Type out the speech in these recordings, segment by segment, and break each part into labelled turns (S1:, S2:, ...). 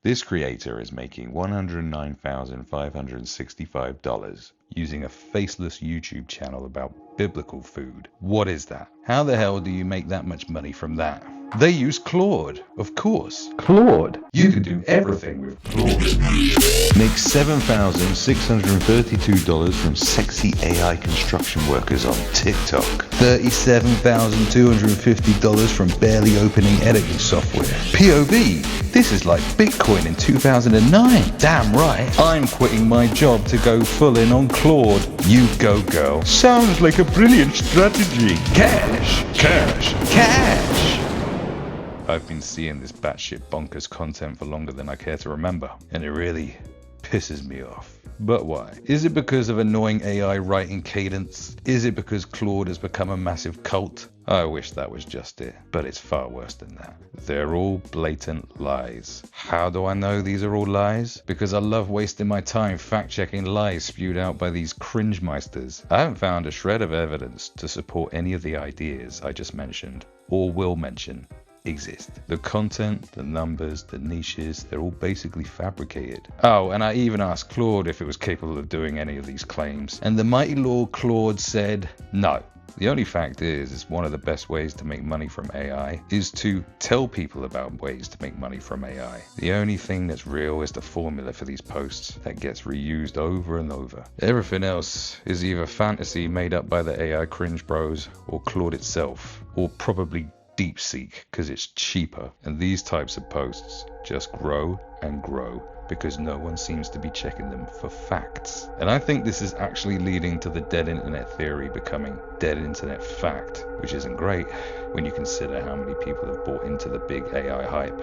S1: This creator is making $109,565 using a faceless YouTube channel about biblical food. What is that? How the hell do you make that much money from that? They use Claude, of course. Claude. You can do everything with Claude. Make $7,632 from sexy AI construction workers on TikTok. $37,250 from barely opening editing software. POV. This is like Bitcoin in 2009. Damn right. I'm quitting my job to go full in on Claude. You go, girl. Sounds like a brilliant strategy. Cash, cash, cash. I've been seeing this batshit bonkers content for longer than I care to remember, and it really pisses me off. But why? Is it because of annoying AI writing cadence? Is it because Claude has become a massive cult? I wish that was just it, but it's far worse than that. They're all blatant lies. How do I know these are all lies? Because I love wasting my time fact-checking lies spewed out by these cringe meisters. I haven't found a shred of evidence to support any of the ideas I just mentioned, or will mention, exist. The content, the numbers, the niches, they're all basically fabricated. Oh, and I even asked Claude if it was capable of doing any of these claims, and the mighty Lord Claude said no. The only fact is one of the best ways to make money from AI is to tell people about ways to make money from AI. The only thing that's real is the formula for these posts that gets reused over and over. Everything else is either fantasy made up by the AI cringe bros or Claude itself, or probably DeepSeek because it's cheaper. And these types of posts just grow and grow because no one seems to be checking them for facts. And I think this is actually leading to the dead internet theory becoming dead internet fact, which isn't great when you consider how many people have bought into the big AI hype.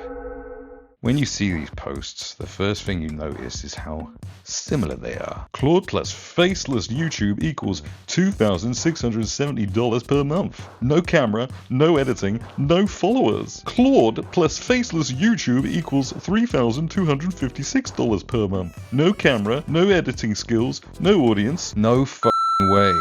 S1: When you see these posts, the first thing you notice is how similar they are. Claude plus faceless YouTube equals $2,670 per month. No camera, no editing, no followers. Claude plus faceless YouTube equals $3,256 per month. No camera, no editing skills, no audience. No f***ing way.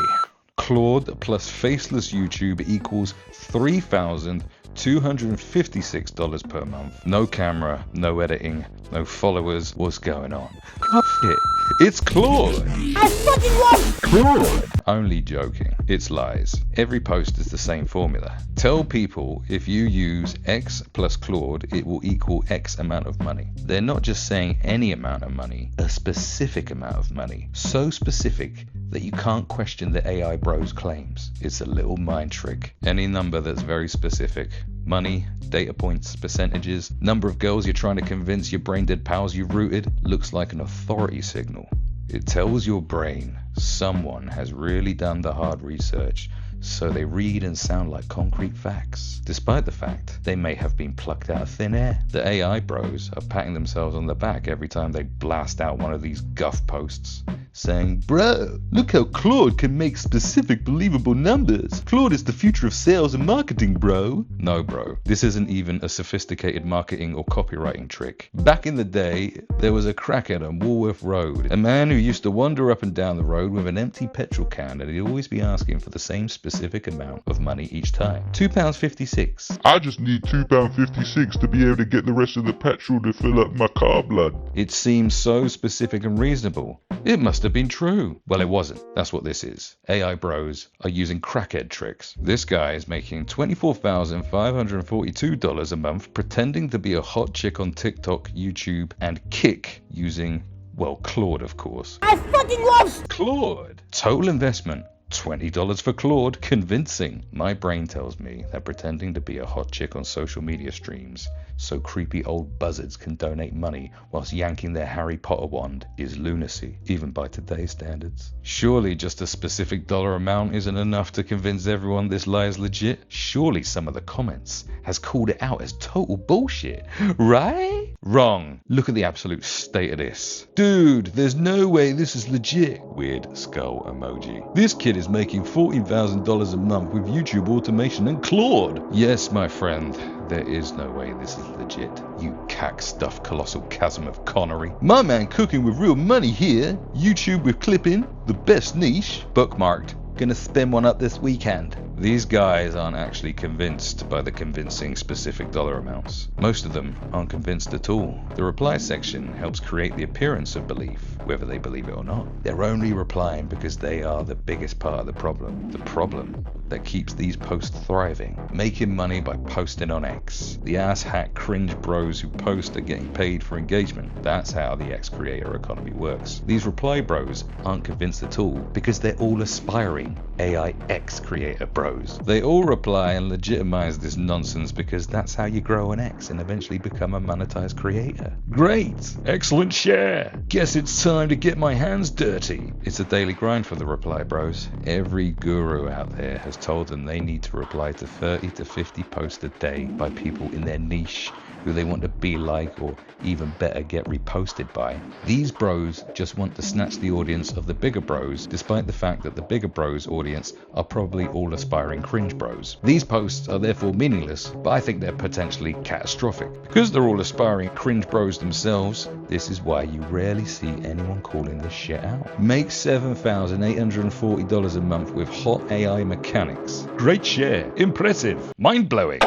S1: Claude plus faceless YouTube equals $3,256 per month. No camera, no editing, no followers. What's going on? Oh shit, it's Claude!
S2: I fucking love
S1: Claude! Only joking. It's lies. Every post is the same formula. Tell people if you use X plus Claude, it will equal X amount of money. They're not just saying any amount of money, a specific amount of money. So specific that you can't question the AI bros' claims. It's a little mind trick. Any number that's very specific. Money, data points, percentages, number of girls you're trying to convince your brain dead pals you've rooted looks like an authority signal. It tells your brain someone has really done the hard research, so they read and sound like concrete facts, despite the fact they may have been plucked out of thin air. The AI bros are patting themselves on the back every time they blast out one of these guff posts, saying, "Bro, look how Claude can make specific, believable numbers. Claude is the future of sales and marketing, bro." No, bro. This isn't even a sophisticated marketing or copywriting trick. Back in the day, there was a crackhead on Woolworth Road, a man who used to wander up and down the road with an empty petrol can, and he'd always be asking for the same specific amount of money each time. £2.56.
S3: I just need £2.56 to be able to get the rest of the petrol to fill up my car blood.
S1: It seems so specific and reasonable. It must have been true. Well, it wasn't. That's what this is. AI bros are using crackhead tricks. This guy is making $24,542 a month pretending to be a hot chick on TikTok, YouTube, and Kick using, well, Claude, of course.
S2: I fucking love
S1: Claude. Total investment, $20 for Claude. Convincing. My brain tells me that pretending to be a hot chick on social media streams so creepy old buzzards can donate money whilst yanking their Harry Potter wand is lunacy, even by today's standards. Surely just a specific dollar amount isn't enough to convince everyone this lie is legit. Surely some of the comments has called it out as total bullshit, right? Wrong. Look at the absolute state of this. Dude, there's no way this is legit. Weird skull emoji. This kid is making $14,000 a month with YouTube automation and Claude. Yes, my friend. There is no way this is legit. You cack-stuffed colossal chasm of connery. My man cooking with real money here. YouTube with clipping. The best niche. Bookmarked. Gonna spin one up this weekend. These guys aren't actually convinced by the convincing specific dollar amounts. Most of them aren't convinced at all. The reply section helps create the appearance of belief, whether they believe it or not. They're only replying because they are the biggest part of the problem. The problem that keeps these posts thriving. Making money by posting on X. The asshat cringe bros who post are getting paid for engagement. That's how the X creator economy works. These reply bros aren't convinced at all because they're all aspiring AI X creator bros. They all reply and legitimize this nonsense because that's how you grow an X and eventually become a monetized creator. Great! Excellent share! Guess it's time to get my hands dirty. It's a daily grind for the reply bros. Every guru out there has told them they need to reply to 30 to 50 posts a day by people in their niche who they want to be like or even better get reposted by. These bros just want to snatch the audience of the bigger bros, despite the fact that the bigger bros audience are probably all aspiring cringe bros. These posts are therefore meaningless, but I think they're potentially catastrophic. Because they're all aspiring cringe bros themselves, this is why you rarely see anyone calling this shit out. Make $7,840 a month with hot AI mechanics. Great share. Impressive. Mind-blowing.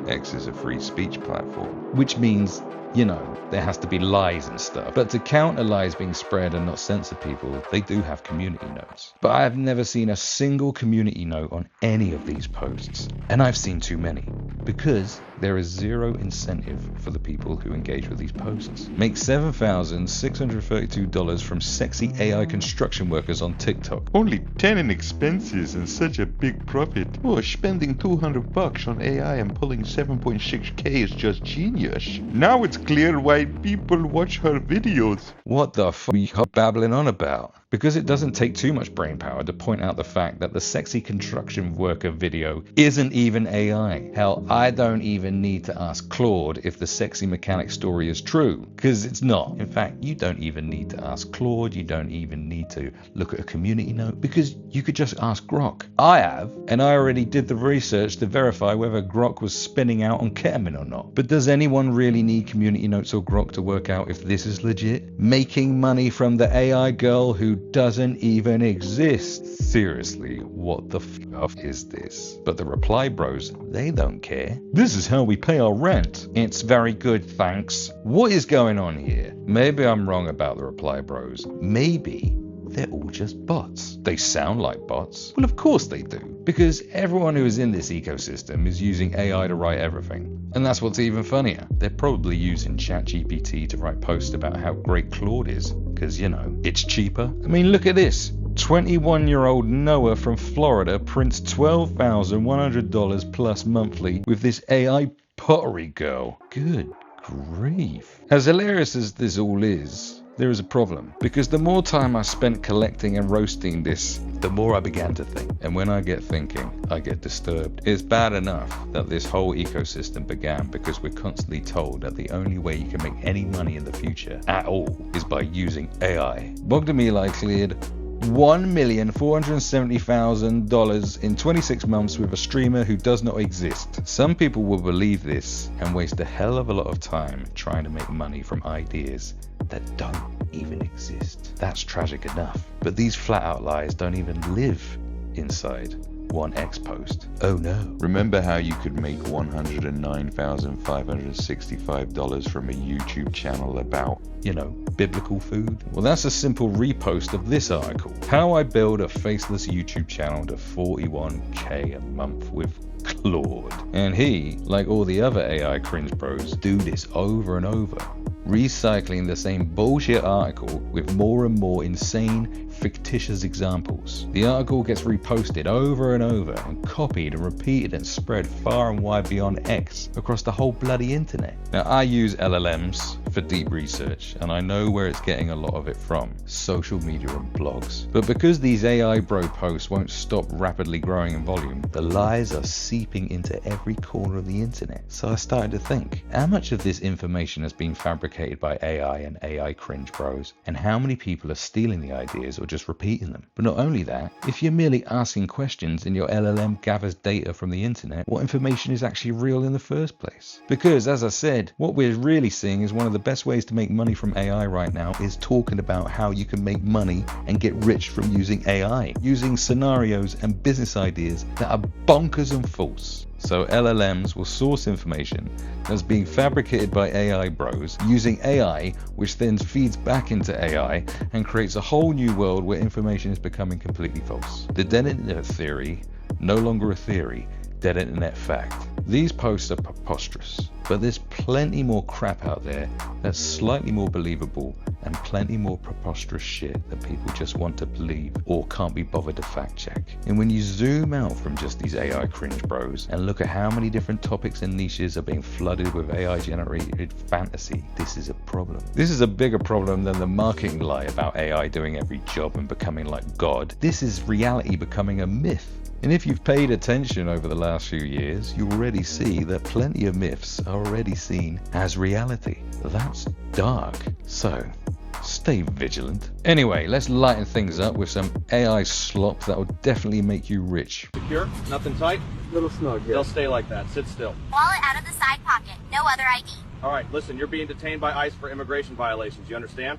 S1: X is a free speech platform, which means, there has to be lies and stuff. But to counter lies being spread and not censor people, they do have community notes. But I have never seen a single community note on any of these posts. And I've seen too many. Because there is zero incentive for the people who engage with these posts. Make $7,632 from sexy AI construction workers on TikTok.
S3: Only 10 in expenses and such a big profit. Oh, spending $200 on AI and pulling 7.6K is just genius. Now it's clear why people watch her videos.
S1: What the f*** are you babbling on about? Because it doesn't take too much brainpower to point out the fact that the sexy construction worker video isn't even AI. Hell, I don't even need to ask Claude if the sexy mechanic story is true, because it's not. In fact, you don't even need to ask Claude, you don't even need to look at a community note, because you could just ask Grok. I have, and I already did the research to verify whether Grok was spinning out on ketamine or not. But does anyone really need community notes or Grok to work out if this is legit? Making money from the AI girl who doesn't even exist. Seriously, what the f is this? But the reply bros, they don't care. This is how we pay our rent. It's very good, thanks. What is going on here? Maybe I'm wrong about the reply bros. Maybe they're all just bots. They sound like bots. Well, of course they do. Because everyone who is in this ecosystem is using AI to write everything. And that's what's even funnier. They're probably using ChatGPT to write posts about how great Claude is. Because, it's cheaper. I mean, look at this. 21-year-old Noah from Florida prints $12,100 plus monthly with this AI pottery girl. Good grief. As hilarious as this all is, there is a problem, because the more time I spent collecting and roasting this, the more I began to think. And when I get thinking, I get disturbed. It's bad enough that this whole ecosystem began because we're constantly told that the only way you can make any money in the future at all is by using AI. Bogdanila cleared $1,470,000 in 26 months with a streamer who does not exist. Some people will believe this and waste a hell of a lot of time trying to make money from ideas that don't even exist. That's tragic enough. But these flat out lies don't even live inside one X post. Oh no.
S4: Remember how you could make $109,565 from a YouTube channel about,
S1: biblical food? Well, that's a simple repost of this article. How I build a faceless YouTube channel to 41K a month with Claude. And he, like all the other AI cringe bros, do this over and over, recycling the same bullshit article with more and more insane, fictitious examples. The article gets reposted over and over and copied and repeated and spread far and wide beyond X across the whole bloody internet. Now, I use LLMs for deep research, and I know where it's getting a lot of it from: social media and blogs. But because these AI bro posts won't stop rapidly growing in volume, the lies are seeping into every corner of the internet. So I started to think, how much of this information has been fabricated by AI and AI cringe bros, and how many people are stealing the ideas or just repeating them? But not only that, if you're merely asking questions and your LLM gathers data from the internet, what information is actually real in the first place? Because, as I said, what we're really seeing is one of the best ways to make money from AI right now is talking about how you can make money and get rich from using AI, using scenarios and business ideas that are bonkers and false. So LLMs will source information that's being fabricated by AI bros using AI, which then feeds back into AI and creates a whole new world where information is becoming completely false. The dead internet theory, no longer a theory, dead internet fact. These posts are preposterous, but there's plenty more crap out there that's slightly more believable and plenty more preposterous shit that people just want to believe or can't be bothered to fact check. And when you zoom out from just these AI cringe bros and look at how many different topics and niches are being flooded with AI generated fantasy, this is a problem. This is a bigger problem than the marketing lie about AI doing every job and becoming like God. This is reality becoming a myth. And if you've paid attention over the last few years, you already see that plenty of myths are already seen as reality. That's dark. So, stay vigilant. Anyway, let's lighten things up with some AI slop that will definitely make you rich.
S5: Secure? Nothing tight?
S2: Little snug, yeah.
S5: They'll stay like that. Sit still.
S6: Wallet out of the side pocket. No other ID.
S5: All right, listen, you're being detained by ICE for immigration violations. You understand?